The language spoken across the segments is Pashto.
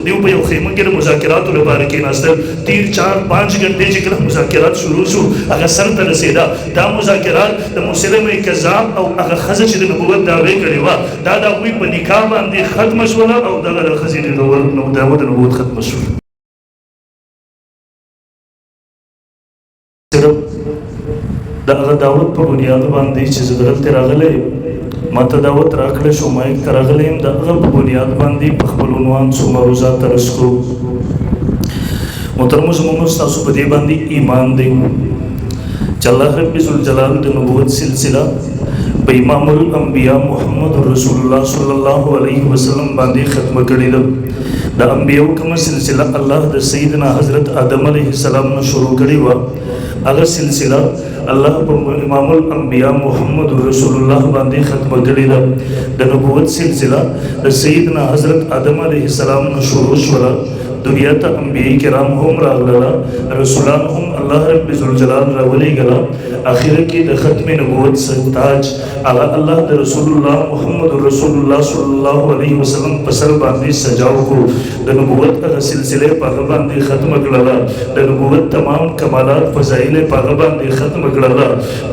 دیو په یو خیمه کې د مذاکراتو لپاره کېناستل. 3-4-5 غنټې چې کله مذاکرات شروع شو هغه سر ته رسېده. دا مذاکرات د مسلمه کذاب او هغه ښځه چې د نبوت دعوې کړې وه دا د هغوی په نکاح باندې ختمه شوله او دغه د ښځې د دعوه د نبوت ختمه شوله. صرف د هغه دعوت په بنیاد باندې چې زه دلته راغلی ما ته دعوت راکړه شو ما یک ته راغلی یم د هغه په بنیاد باندې په خپل عنوان څو موضوعات درس کړو. محترمو زموږ ستاسو په دې باندې ایمان دی چې الله رب ذوالجلال د نبوت سلسله په امام الانبیاء محمد رسول الله صلی الله علیه وسلم باندې ختمه کړې ده. د انبیاء کومه سلسله الله د سیدنا حضرت آدم علیه السلام نه شروع کړې وه هغه سلسله الله په امام الانبیاء محمد رسول الله باندې ختمه کړې ده. د نبوت سلسله د سیدنا حضرت آدم علیه السلام نه شروع شوله. دنیا ته انبیاء کرام هم راغله رسولان هم الله رب ذوالجلال راولېږله. اخر کې د ختم نبوت تاج هغه الله د رسول الله محمد رسول الله صلی الله علیه وسلم په سر باندې سجاو کړو. د نبوت هغه سلسله په هغه باندې ختمه کړله. د نبوت تمام کمالات فضایل په هغه باندې ختمه کړله.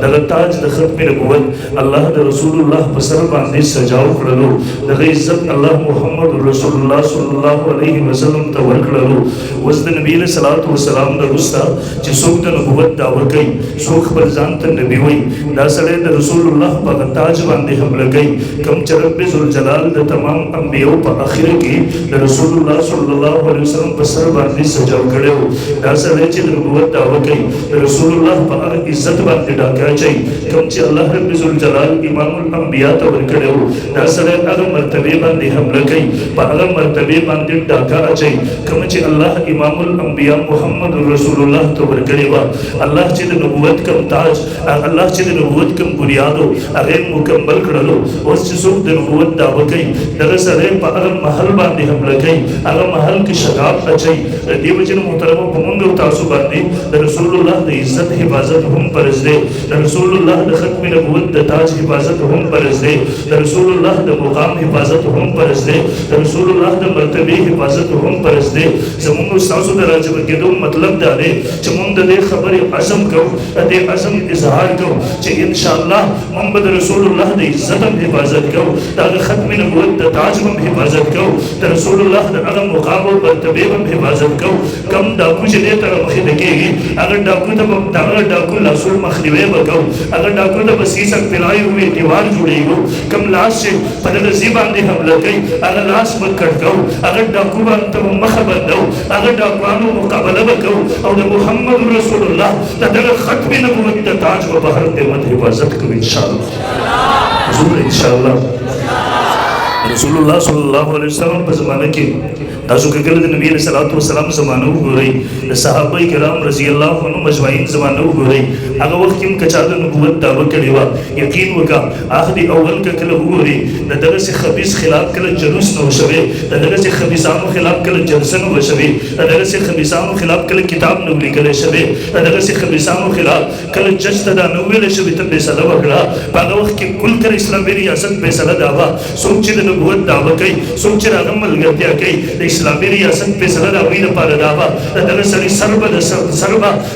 دغه تاج د ختم نبوت الله د رسول الله په سر باندې سجاو کړلو. دغه عزت الله محمد رسول الله صلی الله علیه وسلم ته ورکړلو. اوس د نبی علیه الصلاۃ والسلام د وروسته چې څوک د نبوت دعوه کوي څوک خپل ځان ته نبي وایي دا سړی د رسول الله په هغه تاج باندې حمله کوي کوم چې رب ذوالجلال د تمام انبیاو په اخر کې د رسول الله صلی الله علیه وسلم په سر باندې سجاو کړی و. دا سړی چې د نبوت دعوه کوي د رسول الله په هغه عزت باندې ډاکه اچوي کوم چې الله رب ذوالجلال امام الانبیاء ته ورکړی و. دا سړی هغه مرتبې باندې حمله کوي په هغه مرتبې باندې ډاکه اچوي کوم چې الله امام الانبیاء محمد رسول الله ته ورکړی و. الله چې د نبوت کوم تاج الله چې د نبوت کوم بنیاد هغه مکمل کړلو. اوس چې څوک د نبوت دعوه کوي دغه سړی په هغه محل باندې حمله کوي هغه محل کې شغاب اچوي. د دې وجې نه محترمو په موږ او تاسو باندې د رسول الله د عزت حفاظت هم فرض دی. د رسول الله د ختم نبوت د تاج حفاظت هم فرض دی. د رسول الله د مقام حفاظت هم فرض دی. د رسول الله د مرتبه حفاظت هم فرض دی. زموږ تاسو د راجبه کېدو مطلب دا دی چې موږ د دې خبرې عزم کوو د دې عزم اظهار کوو چې ان شاء الله موږ به د رسول الله د عزت هم حفاظت کوو د هغه ختم نبوت د تاج هم حفاظت کوو د رسول الله د هغه مقام او مرتبې هم حفاظت کوو. کم ډاکو چې دې ته مخې ته کېږي هغه ډاکو ته به د هغه ډاکو لاسونو مخنیوی به کوو. هغه ډاکو ته به سیسک پلای وي دیوال جوړېږو. کم لاس چې په دغه ځي باندې حمله کوي هغه لاس به کټ کوو. هغه ډاکو باندې به مخه بندوو. هغه ډاکوانو مقابله به کوو او د محمد رسول الله د دغه ختم نبوت د تاج په بهر قیمت حفاظت کوو انشاءالله. حضور انشاءالله رسول الله صلی الله علیه وسلم په زمانه کې تاسو که کله د نبی علیه الصلاۃ والسلام زمانه وګورئ د صحابه کرام رضی الله عنهم اجمعین زمانه وګورئ هغه وخت کې کچا د نبوت دعوه کړې وه یقین وکړه عهد اول که کله وګورئ د دغسې خبیث خلاف کله جلوس نه وشوی د دغسې خبیثانو خلاف کله جلسه نه وشوی د دغسې خبیثانو خلاف کله کتاب نه ولیکلی شوی د دغسې خبیثانو خلاف کله جج ته دا نه ویلی شوی ته فیصله وکړه په هغه وخت کې کل تر اسلامي ریاست فیصله دا وه څوک چې د نبوت دعوه کوي څوک چې د هغه ملګرتیا کوي د اسلامي ریاست فیصله د هغوی دپاره دا وه د دغه سړي سر به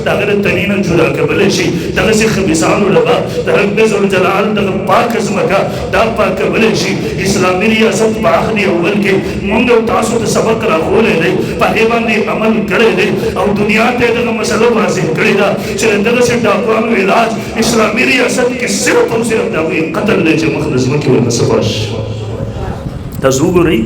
د هغه د تنې نه جدا کولی شي دغسې خبیثانو له به د رب ذوالجلال دغه پاکه ځمکه دا پاکولی شي. اسلامي ریاست په عهد اول کې موږ او تاسو ته سبق راښولی دی په هغې باندې عمل کړی دی او دنیا ته یې دغه مسله واضح کړې ده چې د دغسې ډاکوانو علاج اسلامي ریاست کې صرف او صرف د هغوی قتل دی چې مخ د ځمکې ورنه صفا شي. تاسو وګورئ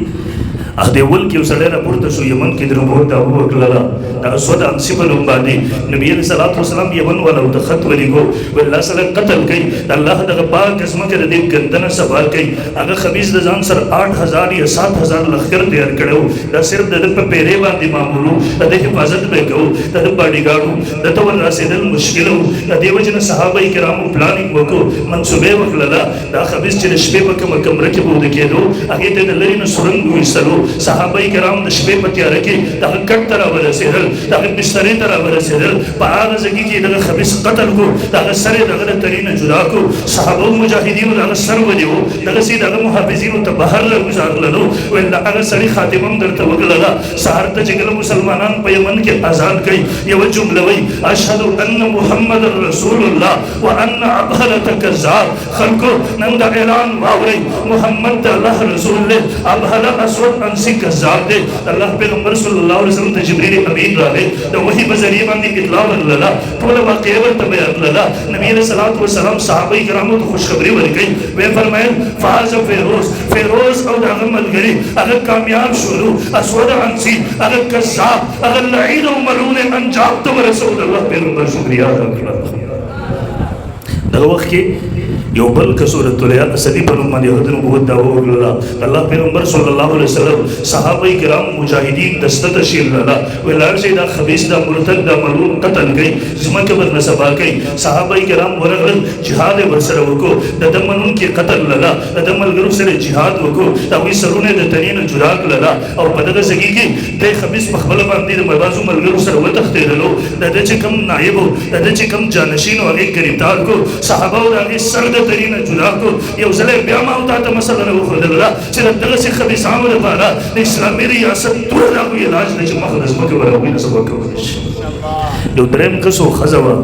عهد اول کې یو سړی راپورته شو یمن کې د نبوت دعوه وکړله د اسود عنسی په نوم باندې نبي علیه الصلاۃ والسلام یمن والاو ته خط ولیکو ویل الله سره قتل کوي د الله دغه پاک ځمکه د دې ګندنه صفا کوي. هغه خبیث د ځان سره 8000 یا 7000 لښکر تیار کړی و دا صرف د ده په پیرې باندې معمول و د ده حفاظت به یې کوو د ده باډیګارډ و د ته ور رسېدل مشکل و. د دې وجې نه صحابه کرامو پلانینګ وکړو منصوبې وکړله دا خبیث چې د شپې په کومه کمره کې به وده کېدو هغې ته د لرې نه سرنګ وایستلو صحابه کرام د شپې په تیاره کې دغه کټ ته راورسېدل، دغه بسترې ته راورسېدل، په هغه ځای کې دغه خبیث قتل کو، دغه سر یې دغه د تري نه جدا کو. صحابه مجاهدینو دغه سر ونیو، دغسې دغه محافظینو ته بهر راګوزارللو. ویل د هغه سړي خاتمه هم درته وکړله. سهار ته چې کله مسلمانان په یمن کې اذان کوي یوه جمله وایي اشهد ان محمد رسول الله وان ابهلة کذاب. خلکو نن دا اعلان واورئ محمد د الله رسول دی، ابهله اسود انسی کذاب دی. الله پیغمبر صلی الله علیه وسلم ته جبریل امین راغی، د وحي په ذریعه باندې اطلاع ورلله، ټوله واقعه ورته بیان کړله. نبی علیه الصلاة والسلام صحابه کرامو ته خوشخبري ورکړي. ویې فرمایل فاز فیروز او د هغه ملګري هغه کامیاب شولو، اسود انسی هغه کذاب هغه لعین او ملعون انجام ته ورسول. الله پیغمبر شکریا ادا کړه. دغه وخت کې یو بل کسورت الله اسدی پر باندې د نبوت دعوه وکړه. الله پیغمبر صلی الله علیه وسلم صحابه کرام مجاهدین دستته شیل الله ولر شي دا خبيث دا مرتد دا ملعون قتل کړي، زمکه بر نسبا کړي. صحابه کرام ورغل جهاد ورسره وکړو، د دمنون کې قتل الله د دملګرو سره جهاد وکړو، دا وی سرونه د تنین جدا کړل او په دغه ځای کې د خبيث په خپل باندې د مبازو ملګرو سره وتښتېدلو. د چې کوم نائب د چې کوم جانشین او هغه گرفتار کو، صحابه او هغه سر د ترینه جدا کو. یو ځل بیا ما او تاسو مسله وخدله چې دغه څه خبيثانو لپاره د اسلامي ریاست ټول راغوي علاج د مقدس مکه ورغوي نه سبا کوي. یو دریم کسو خزوا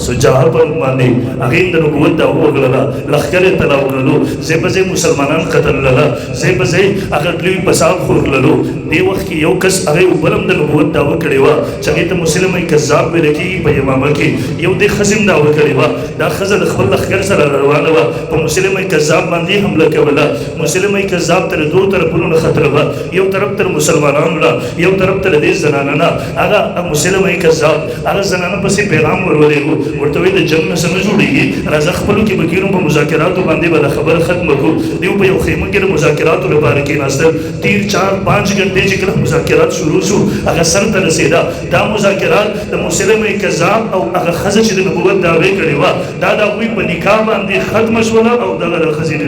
سجاهه پر باندې هغه د نبوت دعوه وکړه، لښکر تلا وکړلو، زیبزې مسلمانان قتل لله، زیبزې هغه لوی فساد خورللو. دی وخت کې یو کس هغه بلم د نبوت دعوه کړې و چې هغه ته مسلمه کذاب ویل کېږي. په امامه کې یو د خزم دعوه کړې و، دا ښځه د خپل لښکر سره روانه وه، په مسلمه کذاب باندې حمله کوله. مسلمه کذاب تر دوه طرفونو نه خطر وه، یو طرف تر مسلمانانو نه، یو طرف تر دې زنانه نه. هغه مسلمه کذاب هغه زنانه پسې پیغام ورولېږو، ورته وایي د جنګ نه څه نه جوړېږي، راځه خپلو کې به کېنو، په مذاکراتو باندې به دا خبره ختمه کړو. دوی په یو خیمه کې د مذاکراتو لپاره کېناستل. 3-4-5 غنټې چې کله مذاکرات شروع شو هغه سر ته رسېده. دا مذاکرات د مسلمه کذاب او هغه ښځه چې د نبوت دعوې کړې وه دا د هغوی په نکاح باندې ختمه شوله او دغه د ښځې د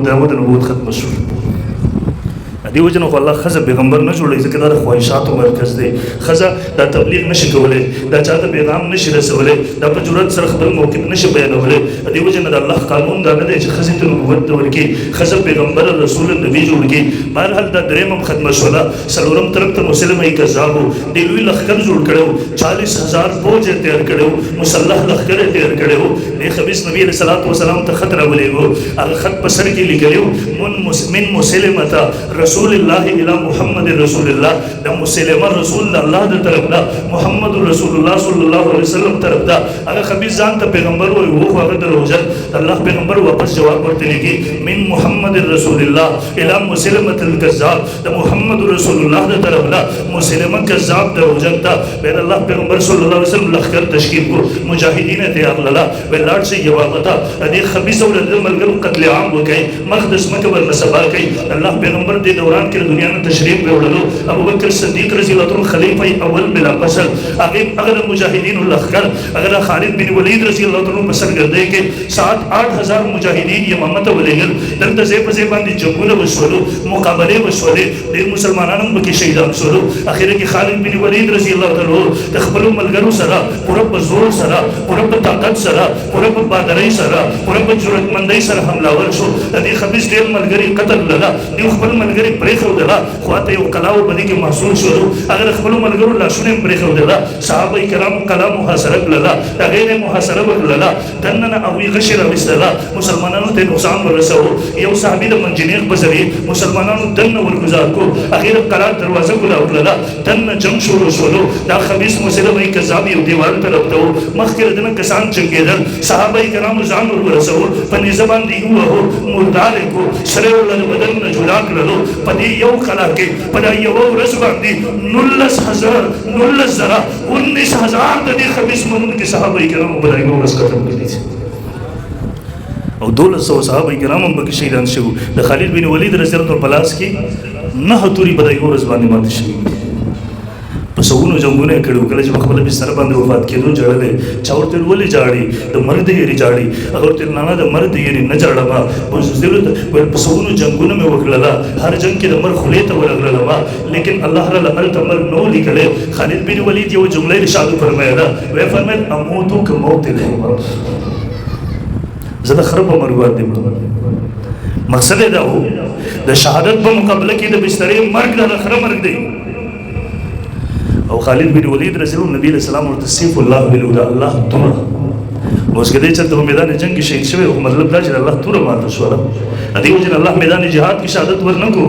دعوه د نبوت ختمه شوه. دی وجه نو الله ښځه پیغمبر نه جوړوي، ځکه دا د خواهشاتو مرکز دی. ښځه دا تبلیغ نشي کولی، دا چاته پیغام نشي رسولی، دا په جرأت سره خپل موقف نشي بیانولی. دی وجه نه د الله قانون دا نه دی چې ښځې ته نبوت ورکړي، ښځه پیغمبر رسول نبي جوړ کړي. بهرحال دا درېیم هم ختمه شوله. څلورم طرف ته مسلمه کذاب و، دی لوی لښکر جوړ کړی و، 40,000 فوج یې تیار کړی و، مسلح لښکر یې تیار کړی و. دی خبیث نبي علیه الصلاة والسلام ته خط راولېږو، هغه خط په سر کې لیکلی و من مسلمة رسول الله الى محمد رسول الله. د مسلمه رسول الله د طرف دا محمد رسول الله صلی الله علیه وسلم طرف دا. هغه خبيث ځان ته پیغمبر وایي، وو خو هغه دروغجن. الله پیغمبر واپس جواب ورته لیکي من محمد رسول الله الى مسلمه الكذاب. د محمد رسول الله د طرف دا مسلمه کذاب دروغجن تا. بیر الله پیغمبر صلی الله علیه وسلم لښکر تشکیل کو، مجاهدین تیار للا ولاړ شي جواب تا. دې خبيث او د ملګرو قتل عام وکړي، مقدس مکه ور مسبا کوي. الله پیغمبر دې دوران کې دنیا نه تشریف وړلو. ابو بکر صدیق رضی الله عنه خلیفہ اول بلا فصل، هغه مجاهدین لښکر، هغه خالد بن ولید رضی الله عنه په سرګردۍ کې 7-8 هزار مجاهدین یمامه ته ولېږل. دلته ځای په ځای باندې جنګونه وشولو، مقابلې وشولې، ډېر مسلمانان هم پکې شهیدان شولو. اخر کې خالد بن ولید رضی الله عنه د خپلو ملګرو سره پوره په زور سره، پوره په طاقت سره، پوره په بهادرۍ سره، پوره په جرأتمندۍ سره حملاور شو. د دې خبیث ډېر ملګري قتل لله، دوی خپل ملګري پرېښودله، خواته یو قلا و بدې کې محصول شولو. هغه خپلو ملګرو لاسونه یې پرېښودله. صحابه کرامو قلا محاصره کړله، هغې نه محاصره وکړله، دننه هغوی غشې راویستله، مسلمانانو ته نقصان ورسوو. یو صحابي د منجنیق په ذریعې مسلمانانو دننه ورګزار کو، هغې د قلا دروازه کولاو کړله، دننه جنګ شروع شولو. دا خبیث مسلمه کذاب یو دیوال طرف ته و، مخکې د دنه کسان جنګېدل، صحابه کرامو ځان ورسوو، په نیزه باندې یې ووهو، مردار یې کو، سره یې له بدن نه جدا کړلو. په دې یو قلا کې په دا یوه ورځ باندې 19,000 د دې خبیث منونکي صحابه کرامو په دا یوه ورځ ختم کړي دي، او 1200 صحابه کرام هم پکې شهیدان شوي. د خالد بن ولید رضی الله عنه په لاس کې 9 تورې په دا یوه ورځ باندې ماتې شوي. په سونو جنګونه یې کړي وو. کله چې په خپله بستر باندې وفات کېدو ژړلی، چا ورته ویل ولې ژاړي؟ د مرګ د یېرې ژاړي. هغه ورته ویل نه، د مرګ د یېرې نه ژاړمه، بزدلو ته ویل په سونو جنګونه مې وکړله، هر جنګ کې د مرګ خولې ته ورغللم، لیکن الله راله هلته مرګ نه و لیکلی. خالد بن ولید یو جمله ارشاد فرمایله، ویې فرمایل اموتو که موت الحمار، زه د خره په مرګ باندې مرم. مقصد یې دا و د شهادت په مقابله کې د بسترې مرګ د خره مرګ دی. او خالد بن ولید رضی الله نبی علیہ السلام ورته سیف الله بالهدى، الله توره. اوس که دی چېرته په میدان جنګ کې شهید شوی، خو مطلب دا چې الله توره ماته شوله، د دې وجې نه الله میدان جهاد کې شهادت ورنه کړو.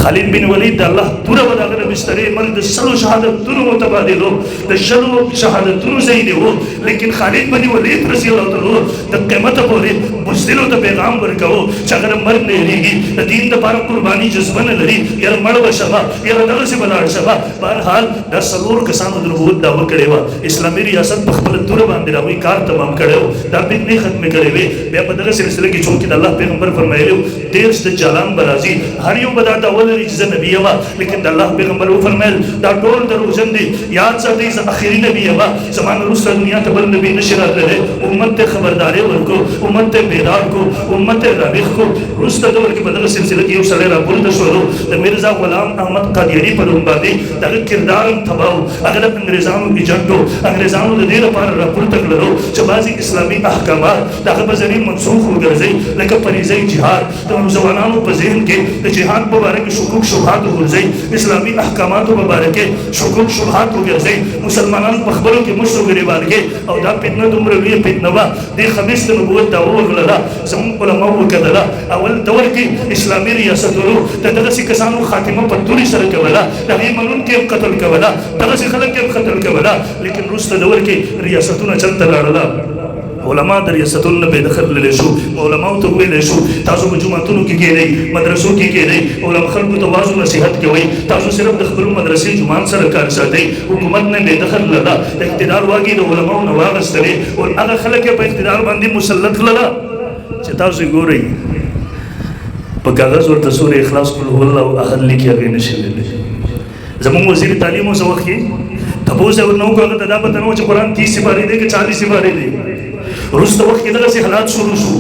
خالد بن ولید د الله توره به د هغه د بسترې مرګ د سلو شهادتونو متبادل و، د شلو شهادتونو ځای دی و، لیکن خالد بن ولید رضی الله عنه د قیامته پورې بزدلو ته پیغام ورکوه چې اگر مرګ نه هېرېږي، د دین دپاره قرباني جذبه نه لري، یاره مړ به شمه، یاره دغسې به لاړ شمه. بهرحال دا څلور کسانو د نبوت دعوه کړې وه. اسلامي ریاست په خپله توره باندې د هغوی کار تمام کړی و، دا فتنې ختمې کړې وې. بیا په دغه سلسله کې چونکې د الله پیغمبر فرمایلی و 13 دجالان به راځي، هر یو به دا دعوه لري چې زه نبي یم، لیکن د الله پیغمبر وفرمیل دا ټول دروغجن دي. یاد ساتئ زه آخري نبي یم، زما نه وروسته دنیا ته بل نبي نشي راتللی. امت ته خبرداری ورکړو، امت ته بیدار کړو، امت ته رابغ کړو. وروسته دور کې په دغه سلسله کې یو سړی راپورته شولو، د میرزا غلام احمد قادیاني په نوم باندې. د هغه کردار هم تباه و، هغه د انګریزانو ایجنټ و. انګریزانو د دې لپاره راپورته کړلو چې بعضې اسلامي احکامات د هغه په ذریعې منسوخ وګرځوي، لکه فریضه جهاد د نوجوانانو په ذهن کې د جهاد په باره کې شکوک شبهات وګرځوي، اسلامي احکاماتو په باره کې شکوک شبهات وګرځوي، مسلمانان په خبرو کې مشت وګرېبان کې. او دا فتنه دومره لویه فتنه وه، دې خبیث د نبوت دعوه وکړله. زموږ علماو وکتله اول دور کې اسلامي ریاستونو د دغسې کسانو خاتمه په تورې سره کوله، د هغې منونکي هم قتل کوله، دغسې خلک هم قتل کوله. لیکن وروسته دور کې ریاستونه چلته لاړله. علما د ریاستونو نه بې دخل للی شو. علماو ته وویلی شو تاسو په جوماتونو کې کېنئ، مدرسو کې کېنئ، علما خلکو ته واعظ و نصیحت کوئ، تاسو صرف د خپلو مدرسې جومات سره کار ساتئ. حکومت نه بې دخل لله، د اقتدار واګې د علماو نه واخیستلې او هغه خلک یې په اقتدار باندې مسلط کړله چې تاسو یې ګورئ په کاغذ ورته سورې اخلاص قل هو الله احد لیکي، هغې نشي لیدلی. زموږ وزیر تعلیم اوس وخت کې تپوس یې ورنه وکړو، هغه ته دا پته نه وه چې قرآن 30 سپارې دی که 40 سپارې دی. وروسته وخت کې دغسې حالات شروع شو.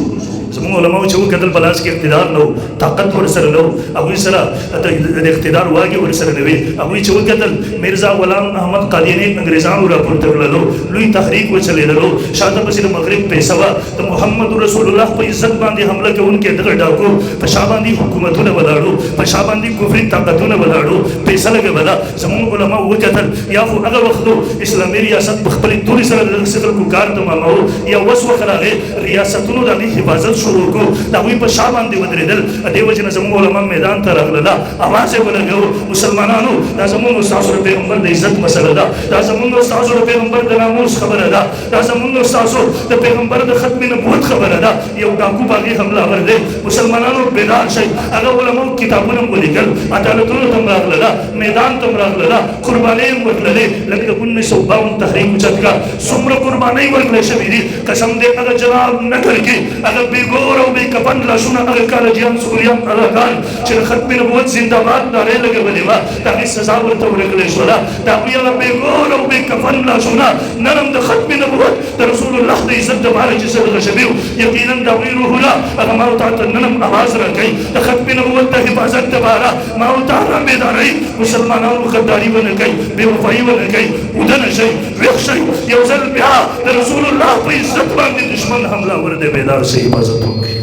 زموږ علماو چې وکتل په لاس کې اقتدار نه و، طاقت ورسره نه و، هغوی سره د اقتدار واګې ورسره نه وې. هغوی چې وکتل میرزا غلام احمد قادیاني انګریزانو راپورته کړلو، لوی تحریک وچلېدلو، شاته پسې د مغرب پیسه وه، د محمد رسول الله په عزت باندې حمله کوونکي دغه ډاکو په شا باندې حکومتونه ولاړو، په شا باندې کفري طاقتونه ولاړو، پیسه لګوله. زموږ علماو وکتل یا خو هغه وخت اسلامي ریاست په خپلې تورې سره د دغسې خلکو کار تمامو، یا اوس وخت راغی ریاستونو د هغې حفاظت شروع کړو، د هغوی په شا باندې ودرېدل. دې وجې نه زموږ علما میدان ته راغلله، اواز یې ولګوو مسلمانانو دا زموږ ستاسو د پیغمبر د عزت مسله ده، دا زموږ ستاسو د پیغمبر د ناموس خبره ده، دا زموږ ستاسو د پیغمبر د ختم نبوت خبره ده. یو ډاکو په هغې حمله ور دی. مسلمانانو بیدار شئ. هغه علماو کتابونه هم ولیکل، عدالتونو ته هم راغلله، میدان ته هم راغلله، قربانۍ هم ورکړلې. لکه د 1952 تحریک اوچت کړه، څومره قربانۍ ورکړی شوي دي. قسم دی هغه جناب نګر کې هغه بېګور او بې کفن لاسونه هغه کالجیان سوریان هغان چې د ختم نبوت زنده‌باد نارې لګولې وه، د هغې سزا ورته ورکړې شوله. د هغوی هغه بېګور او بې کفن لاسونه نن هم د ختم نبوت د رسول الله د عزت دپاره چې صدقه شوي وو، یقینا د هغوی روحونه هغه ما ورته ته نن هم اواز راکوي د ختم نبوت د حفاظت دپاره. ما ورته رابېداروئ مسلمانانو غداري ونه کوئ، بې وفایي ونه کوئ، اوده نه شئ، ویښ شئ. یو ځل بیا د رسول الله په عزت باندې دشمن حمله ور دی، بیدار شئ، حفاظت وکړئ.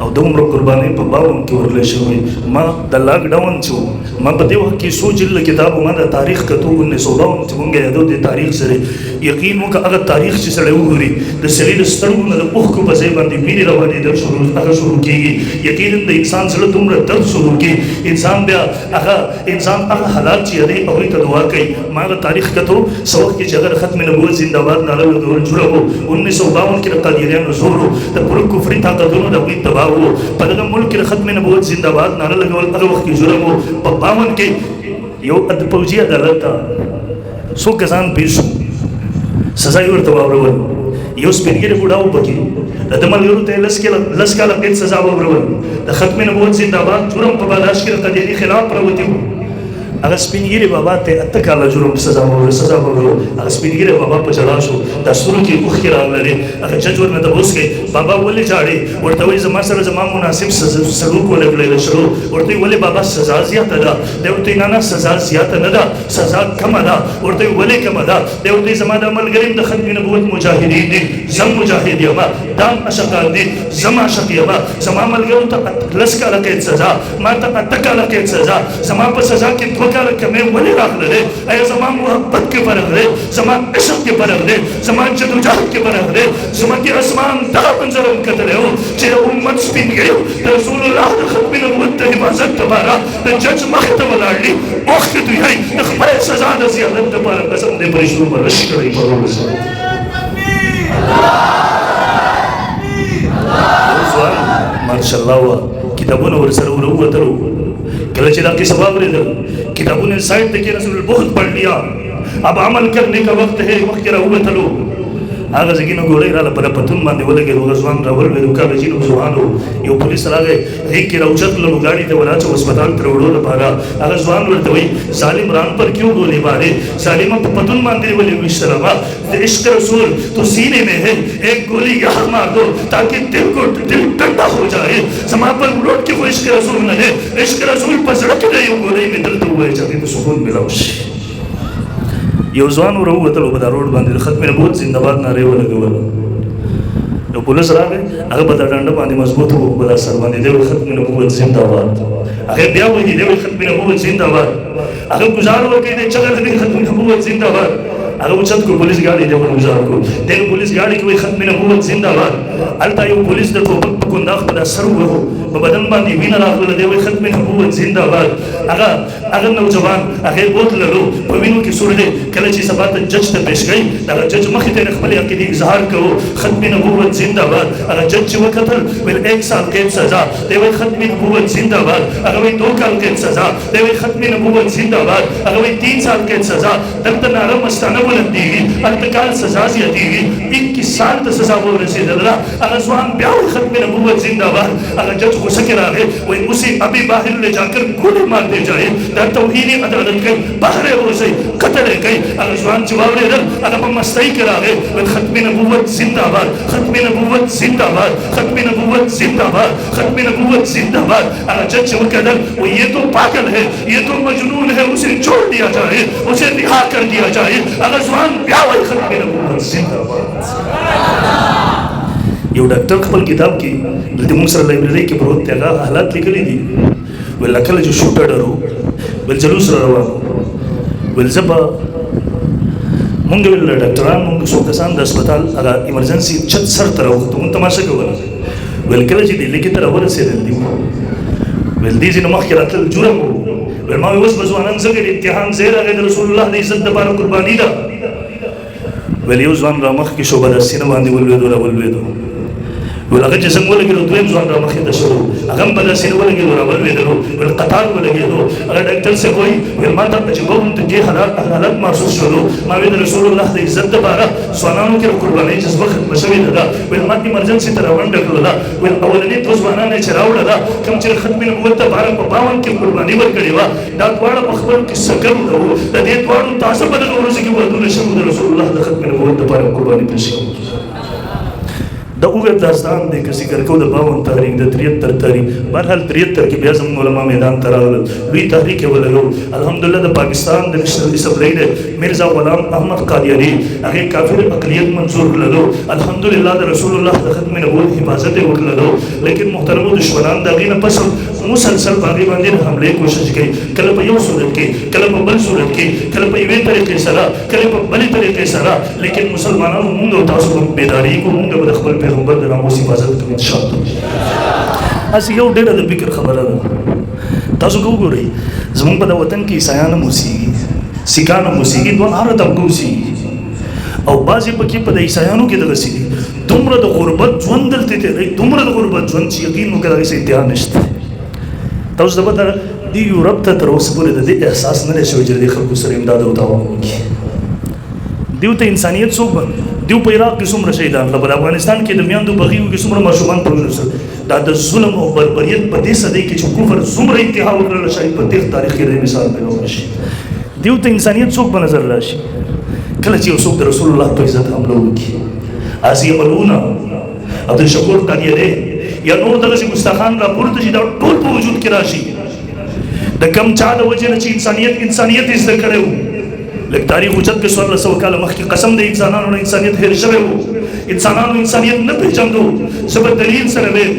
او دومره قربانۍ په باون کې ورلی شوی. ما د لاک ډاون چې ما په دې وخت کې څو جلده کتاب ما د تاریخ کتو 1952 چې مونږ یادو د تاریخ سره یقین وکړه. هغه تاریخ چې سړی وګوري د سړي د سترګو نه د اوښکو په ځای باندې وینې روانېدل هغه شروع کېږي. یقینا د انسان زړه دومره درد شروع کړي، انسان بیا هغه حالات چې یادوي هغوی ته دعا کوي. ما هغه تاریخ کتو څه وخت کې چې هغه د ختم نبوت زنده‌باد ناره لګول جوړه وو. 1952 کې د قادیانیانو زور و، د پوره کفري طاقتونو د هغوی تباه و. په دغه ملک کې د ختم نبوت زنده‌باد ناره لګول هغه وخت کې جرم و. په 52 کې یو پوځي عدالت ته څو کسان پېښ شو، سزا یې ورته واورول. یو سپین ږیری بوډا و پکې، د ده ملګرو ته یې 10 کاله قید سزا واورول. د ختم نبوت زنده‌باد جرم په باداشت کې د قادیاني خلاف پروتي و. هغه سپینګیری بابا ته اته کاله جرم سزا وګړو هغه سپینګیری بابا په جلا شو د سورو کې مخ کې راغله هغه جج ورنه د بوس کې بابا ولې چاړي ورته وایي زما سره زما مناسب سلوک ولګل شو ورته ولې بابا سزا زیاته ده دی ورته نه سزا زیاته نه ده سزا کم ده ورته ولې کم ده دی ورته زما د عملګریم د ختم نبوت مجاهدین دي زم مجاهد یم دام اشقان دي زم عاشق یم زما عملګرو ته لس کاله کې سزا ما ته اته کاله کې سزا زما په سزا کې وکړه کمه ولې راغله ایا زما محبت کې فرق دی زما عشق کې فرق دی زما جدوجہد کې فرق دی زما کې اسمان دا منظر کتل یو چې امت سپینګي رسول الله د ختم نبوت ته حفاظت لپاره د جج مخ ته ولاړلی وخت دوی هي د خپل سزا د زیادت لپاره قسم دې پرېښو پر رش کړی په ماشاءالله کتابونه ورسره وروتلو کله چې دا قصه واورېدل کتابونه سائٹ ته کې رسول بہت پڑھ لیا اب عمل کرنے کا وقت ہے وقت راوتلو هغه ځګینو ګورې را لپاره پتون باندې ولګي روزوان راول وې دوکا بچینو ځوانو یو پولیس راغی هیڅ کې راوچت له गाड़ी ته ولاچو هسپتال ته وړو لپاره هغه ځوان ورته وی ظالم ران پر کیوں گولی مارے ظالم په پتون باندې ولې وشترما عشق رسول تو سینے میں ہے ایک گولی یہاں مار دو تاکہ دل کو دل ٹھنڈا ہو جائے سما پر لوٹ کے وہ عشق رسول نہ ہے عشق رسول پر سڑک دے یو گولی میں دل تو ہوئے جاتے تو سکون ملا وشي یو ځوان وروتلو په دا روډ باندې ختم نبوت زنده باد ناره ولګول یو پولیس راغی هغه په دا ډنډه باندې مضبوط وو په دا سر باندې دی ختم نبوت زنده باد هغه بیا وایي دی ختم نبوت زنده باد هغه گزار وکړي چې چغل دی ختم نبوت زنده باد هغه وچت کو پولیس گاڑی دی ور گزار کو دغه پولیس گاڑی کې ختم نبوت زنده باد التا یو پولیس د ټوپک په کونداخ په سر وو په بدن باندې وینه راغله دی ختم نبوت زنده باد هغه نوجوان هغه بوتللو په وینو کې سور دی کله چې سبا ته جج ته پیش کړي دا جج مخې ته خپل عقیدې اظهار کوو ختم نبوت زنده باد هغه جج چې وکتل ول 1 سال قید سزا دی ختم نبوت زنده باد هغه 2 کال قید سزا دی ختم نبوت زنده باد هغه 3 سال قید سزا دلته نارم مستانه ولندي انتقال سزا زیاتیږي 21 سال ته سزا ورسېدله هغه ځوان بیا ختم نبوت زنده باد هغه جج غصه کې راغی وای اسی ابھی باہر لے جا کر گولی مار دے جائے دا توہین عدالت کے باہر روزے قتل ہے اگر ځوان جواب ورکړ هغه په مستۍ کې راغی ختم نبوت زنده باد ختم نبوت زنده باد ختم نبوت زنده باد ختم نبوت زنده باد هغه جج وکړل وہ یہ تو پاگل ہے یہ تو مجنون ہے اسے چھوڑ دیا جائے اسے رہا کر دیا جائے هغه ځوان بیا وایي ختم نبوت زنده باد یو ډاکټر خپل کتاب کې د موږ سره لایبرری کې پروت دی هغه حالات لیکلي دي ول کله چې شوټر ډرو ول جلوس را روان ول زبا مونږ ول ډاکټران مونږ څو کسان د هسپتال هغه ایمرجنسي چت سر تر وخت مونږ تماشا کوله ول کله چې دلی کې تر ورسېدل دي ول دې چې مخ کې راتل جرم ول ما اوس بزوانان څنګه امتحان زیره غیر رسول الله د عزت لپاره قرباني ده ول یو ځوان را مخ کې شوبه د سینه باندې ولوېدو ول هغه چې څنګه ولګېدو دویم ځوان را مخې ته شو هغه هم په داسې نه ولګېدو را ولوېدلو ول قطار ولګېدو هغه ډاکټر صاحب وایي ول ما ته چې به هم ته دې حالت محسوس شولو ما وی د رسول الله د عزت دپاره ځوانانو کې قربانۍ جذبه ختمه شوې ده ول ما ایمرجنسي ته راونډه کړله ول اولنۍ دوه ځوانان یې چې راوړله کوم چې ختم نبوت دپاره په 52 کې قرباني ورکړې وه دا دواړه په خپلو کې سګم وو د دې دواړو تاسو په دغه ورځو کې ودونه شوي د رسول الله د ختم نبوت دپاره قرباني پېښ کوو دا اوږد داستان دی که ذکر کوو د 52 تاریخ د 73 تاریخ بهرحال 73 کې بیا زموږ علما میدان ته راغلل لوی تحریک یې ولګو الحمدلله د پاکستان د نشنل اسمبلی دی مرزا غلام احمد قادیانی هغې کافر اقلیت منظور کړلو الحمدلله د رسول الله د ختم نبوت حفاظت یې وکړلو لیکن محترمو دشمنان د هغې نه پس مسلسل په هغې باندې حملې کوشش کوي کله په یو صورت کې کله په بل صورت کې کله په یوې طریقې سره کله په بلې طریقې سره لیکن مسلمانانو مونږ او تاسو به بیداري کوو مونږ به د خپل پیغمبر د ناموس حفاظت کوو انشاءالله اسی یو ډېره د فکر خبره ده تاسو وګورئ زموږ په د وطن کې عیسایان هم اوسېږي سیکان هم اوسېږي دوه هره طبقه اوسېږي او بعضې پکې په د عیسایانو کې دغسې دي دومره د غربت ژوند دلته تېروي دومره د غربت ژوند چې یقین وکړه هغې څه انتها نشته تاسو ته پته ده دې یورپ ته تر اوسه پورې د دې احساس نه دی شوی چې د دې خلکو سره امداد او تعاون وکړي دیو ته انسانیت څوک بند دیو په عراق کې څومره شهیدان په افغانستان کې د میاندو بغیو کې څومره ماشومان په وینو سره دا د ظلم او بربریت په دې صدۍ کې چې کفر څومره انتها وکړله شاید په تېر تاریخ کې د مثال پیدا شي. دیو ته انسانیت څوک په نظر راشي کله چې یو څوک د رسول الله په عزت حمله وکړي. آسیه ملعونه، عبدالشکور قادیانی یا نور دغسې ګستاخان راپورته شي دا ټول په وجود کې راشي د کم چا د وجې نه چې انسانیت یې زده کړی و. لږ تاریخ اوچت کې 1400 کاله مخکې قسم د انسانانو نه انسانیت هېر شوی و. انسانانو انسانیت نه پېژندو. زه به دلیل سره ویم،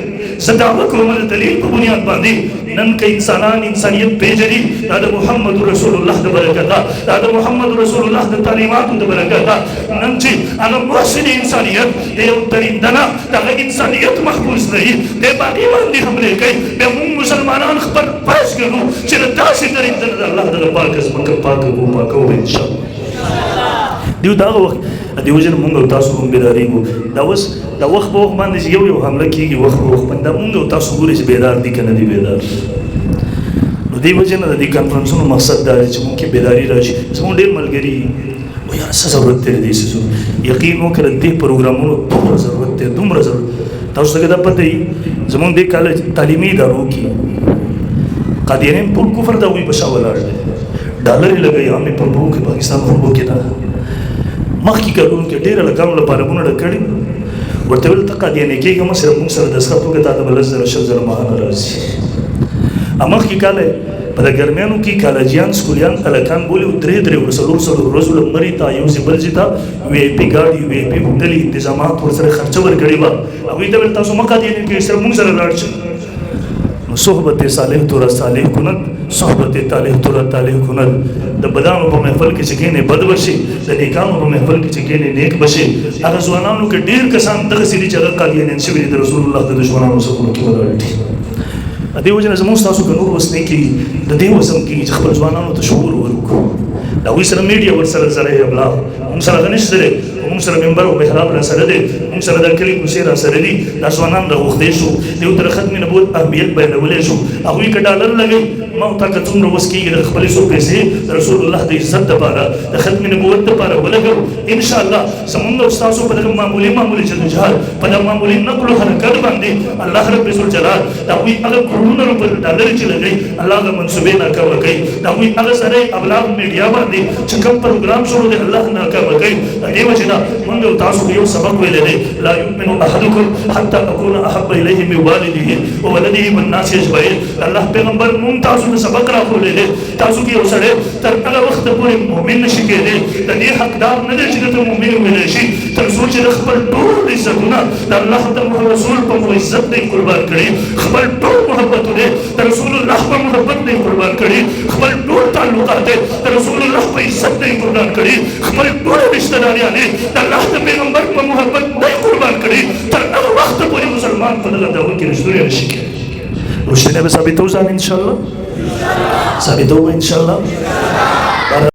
زه دعوه کوم د دلیل په بنیاد باندې نن که انسانان انسانیت پېژني دا د محمد رسول الله د برکته، دا د محمد رسول الله د تعلیماتو د برکته. نن چې هغه محسن انسانیت د یو درنده نه دغه انسانیت محفوظ نه وي دی په هغې باندې حملې کوي، بیا موږ مسلمانان خپل فرض ګڼو چې د داسې درنده نه د الله دغه پاکه ځمکه پاکه پاکو به انشاءالله. دیو دغه وخت دیو وجه نه مونږ او تاسو هم بیدارېږو. دا اوس دا وخت په وخت باندې چې یو حمله کېږي وخت په وخت باندې دا مونږ او تاسو ګورئ چې بیدار دي که نه دي بیدار. نو دې وجه نه د دې کنفرنسونو مقصد دا دی چې مونږ کې بیداري راشي. زموږ ډېر ملګري و یاره څه ضرورت دی د دې څیزونو. یقین وکړه دې پروګرامونو دومره ضرورت دی دومره ضرورت. تاسو ته که دا پته وي زموږ دې کالج تعلیمي ادارو کې قادیانیان ټول کفر د هغوی په شا ولاړ دی. ډالر یې لګوي عامې پمپو کې پاکستان پمپو کې دا مخکې کارونو کې ډېره لګانو لپاره مونه ډک کړي ورته ویل ته قادیاني کېږه مه صرف مونږ سره دستخط وکړه تا ته به 10,000 20,000 ماهانه راځي. مخکې کاله په د ګرمیانو کې کالجیان سکولیان هلکان بولي او 3 څلور ورځو له مرې ته یو ځای بل ځای ته وی آی پي ګاډي وی آی پي هوټلې انتظامات ورسره خرچه ورکړې وه. هغوی ته ویل تاسو مه قادیاني کېږئ صرف مونږ سره لاړ شئ. نو صحبت صالح تورا صالح کند، صحبت طالح تورا طالح کند. د بدانو په محفل کې چې کېنې بد بشي، د نیکانو په محفل کې چې کېنې نیک بشي. هغه ځوانانو کې ډېر کسان دغسې دي چې هغه قادیانیان شوي دي د رسول الله د دشمنانو صفونو کې ولاړ دي. دې وجه نه زموږ ستاسو که نور وس نه کېږي د دې وس هم کېږي چې خپل ځوانانو ته شعور ورکړو. د هغوی سره میډیا ورسره ذریعه ابلاغ موږ سره هغه نشته دی، موږ سره منبر او محراب را سره دی، موږ سره د کلي کوڅې را سره دي. دا ځوانان راغوښتې شو دیو ته د ختم نبوت اهمیت بیانولی شو. هغوی که ډالر لګوي ما او تا که څومره وس کېږي د خپلې څو پیسې د رسول الله د عزت دپاره د ختم نبوت دپاره ولګوو. انشاءالله زموږ او ستاسو په دغه معمولي جدوجهد په دغه معمولي نقل و حرکت باندې الله رب الجلال د هغوی هغه کروڑونه روپۍ ډالر چې لګوي الله هغه منصوبې ناکامه کوي. د هغوی هغه سره ابلاغ میډیا باندې چې کوم پروګرام شروع دی الله ناکامه کوي. د دې وجې نه موږ او تاسو یو سبق ویلی دی لا یؤمن احدکم حتی اکون احب الیه من والده وولده والناس اجمعین. الله پیغمبر موږ تاسو ته سبق راښولی دی تاسو کې یو سړی تر هغه وخته پورې مؤمن نشي کېدی د دې حقدار نه دی چې درته مؤمن وویلی شي تر څو چې د خپل ټول عزتونه د الله د رسول په عزت دی قربان کړي، خپل ټول محبتونه د رسول الله په محبت دی قربان کړي، خپل ټول تعلقات د رسول الله په عزت دی قربان کړي، خپل ټول رشته داریان د الله د پیغمبر په محبت دی قربان کړي. تر هغه وخته پورې مسلمان په دغه دعوه کې رښتونی نشي کېدی. رښتینی به ثابتوو ځان انشاءالله ثابتوو به انشاءالله.